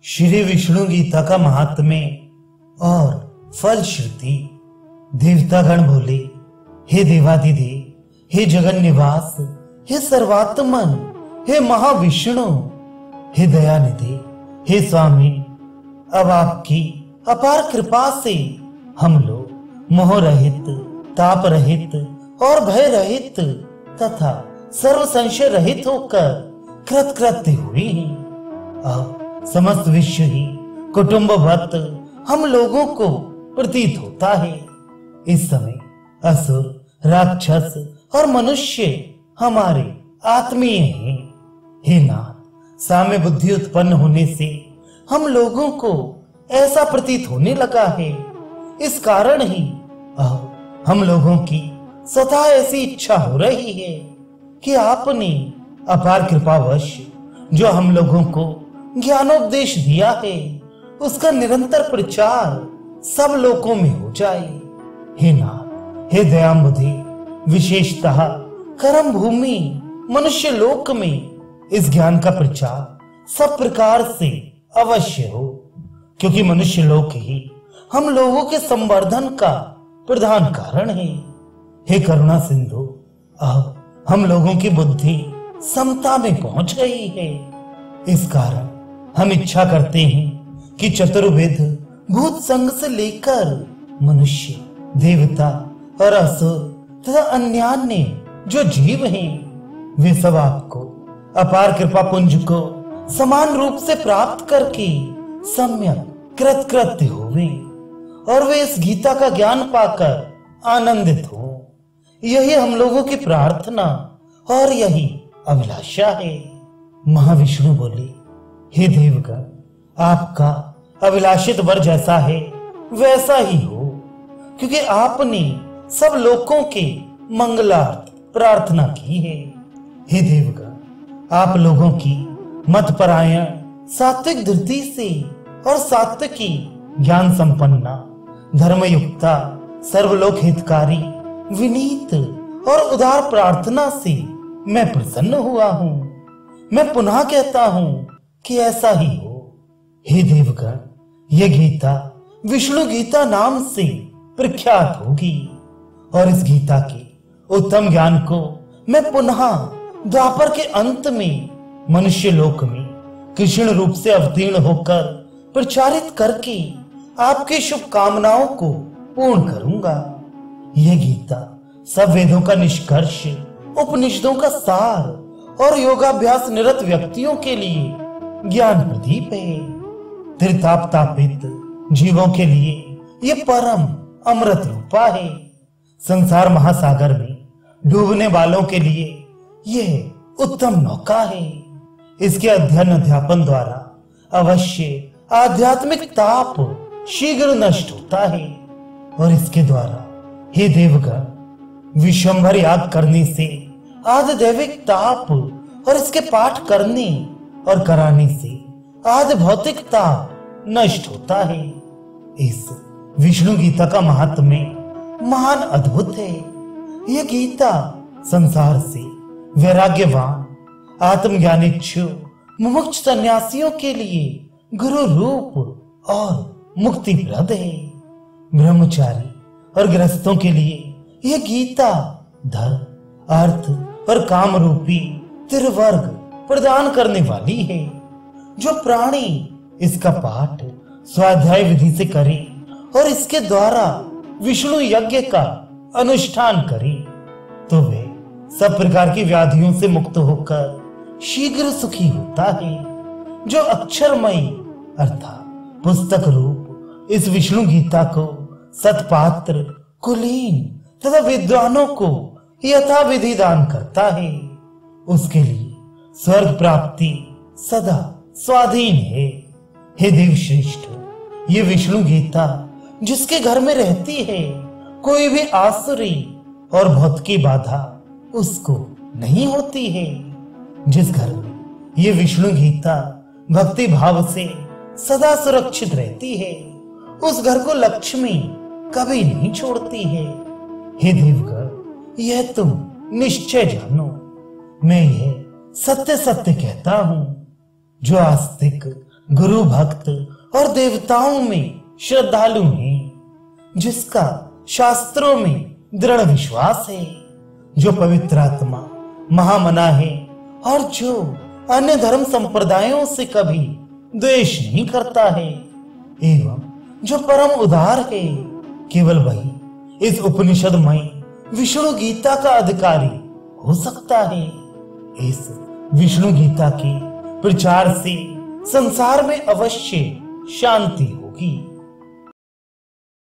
श्री विष्णु गीता का महात्म्य और फलश्रुति। देवतागण बोले, हे देवाधिदेव, हे जगन निवास, हे सर्वात्मन, हे महाविष्णु, हे दयानिधि, हे स्वामी, अब आपकी अपार कृपा से हम लोग मोह रहित, ताप रहित और भय रहित तथा सर्व संशय रहित होकर कृतकृत्य हुए हैं। अब समस्त विश्व ही कुटुंबवत हम लोगों को प्रतीत होता है। इस समय असुर, राक्षस और मनुष्य हमारे आत्मीय हैं। हे नाथ, साम्य बुद्धि उत्पन्न होने से हम लोगों को ऐसा प्रतीत होने लगा है। इस कारण ही अब हम लोगों की स्वतः ऐसी इच्छा हो रही है कि आपने अपार कृपावश जो हम लोगों को ज्ञानोपदेश दिया है उसका निरंतर प्रचार सब लोकों में हो जाए। हे नाथ, हे दयाम्बुधे, विशेषतः कर्म भूमि मनुष्य लोक में इस ज्ञान का प्रचार सब प्रकार से अवश्य हो, क्योंकि मनुष्य लोक ही हम लोगों के संवर्धन का प्रधान कारण है। हे करुणा सिंधु, अब हम लोगों की बुद्धि समता में पहुंच गई है। इस कारण हम इच्छा करते हैं कि चतुर्विध भूत संघ से लेकर मनुष्य, देवता और असुर तथा अन्यान्य जो जीव हैं, वे सब आपको अपार कृपा पुंज को समान रूप से प्राप्त करके सम्यक कृतकृत्य होवे और वे इस गीता का ज्ञान पाकर आनंदित हो। यही हम लोगों की प्रार्थना और यही अभिलाषा है। महाविष्णु बोले, हे देवगण, आपका अभिलाषित वर जैसा है वैसा ही हो, क्योंकि आपने सब लोगों के मंगलार्थ प्रार्थना की है। हे देवगण, आप लोगों की मत परायण, सात्विक धृति से और सात्विकी ज्ञान संपन्ना, धर्मयुक्ता, सर्वलोक हितकारी, विनीत और उदार प्रार्थना से मैं प्रसन्न हुआ हूं। मैं पुनः कहता हूं कि ऐसा ही हो। हे देवगण, ये गीता विष्णु गीता नाम से प्रख्यात होगी और इस गीता के उत्तम ज्ञान को मैं पुनः द्वापर के अंत में मनुष्य लोक में कृष्ण रूप से अवतीर्ण होकर प्रचारित करके आपकी शुभकामनाओं को पूर्ण करूंगा। यह गीता सब वेदों का निष्कर्ष, उपनिषदों का सार और योगाभ्यास निरत व्यक्तियों के लिए ज्ञान प्रदीप है। त्रिताप तापित जीवों के लिए यह परम अमृत रूपा है। संसार महासागर में डूबने वालों के लिए यह उत्तम नौका है। इसके अध्ययन अध्यापन द्वारा अवश्य आध्यात्मिक ताप शीघ्र नष्ट होता है और इसके द्वारा, हे देवगण, विश्वंभर याग करने से आदि दैविक ताप और इसके पाठ करने और कराने से आदि भौतिक ताप नष्ट होता है। इस विष्णु गीता का महात्म्य महान अद्भुत है। यह गीता संसार से वैराग्यवान, आत्मज्ञानिच्छु, मुमुक्ष सन्यासियों के लिए गुरु रूप और मुक्तिप्रद है। ब्रह्मचारी और गृहस्थों के लिए यह गीता धर्म, अर्थ और काम रूपी त्रिवर्ग प्रदान करने वाली है। जो प्राणी इसका पाठ स्वाध्याय विधि से करे और इसके द्वारा विष्णु यज्ञ का अनुष्ठान करे तो वे सब प्रकार की व्याधियों से मुक्त होकर शीघ्र सुखी होता है। जो अक्षरमयी अर्थात पुस्तक रूप इस विष्णु गीता को सत्पात्र, कुलीन तथा विद्वानों को यथाविधि दान करता है, उसके लिए स्वर्ग प्राप्ति सदा स्वाधीन है। हे देव श्रेष्ठ, ये विष्णु गीता जिसके घर में रहती है, कोई भी आसुरी और भौत की बाधा उसको नहीं होती है। जिस घर में ये विष्णु गीता भक्ति भाव से सदा सुरक्षित रहती है, उस घर को लक्ष्मी कभी नहीं छोड़ती है। हे देवगण, यह तुम निश्चय जानो। मैं यह सत्य सत्य कहता हूं। जो आस्तिक गुरु भक्त और देवताओं में श्रद्धालु हैं, जिसका शास्त्रों में दृढ़ विश्वास है, जो पवित्र आत्मा महामना है और जो अन्य धर्म संप्रदायों से कभी द्वेष नहीं करता है, एवं जो परम उदार है, केवल वही इस उपनिषदमय विष्णु गीता का अधिकारी हो सकता है। इस विष्णु गीता के प्रचार से संसार में अवश्य शांति होगी।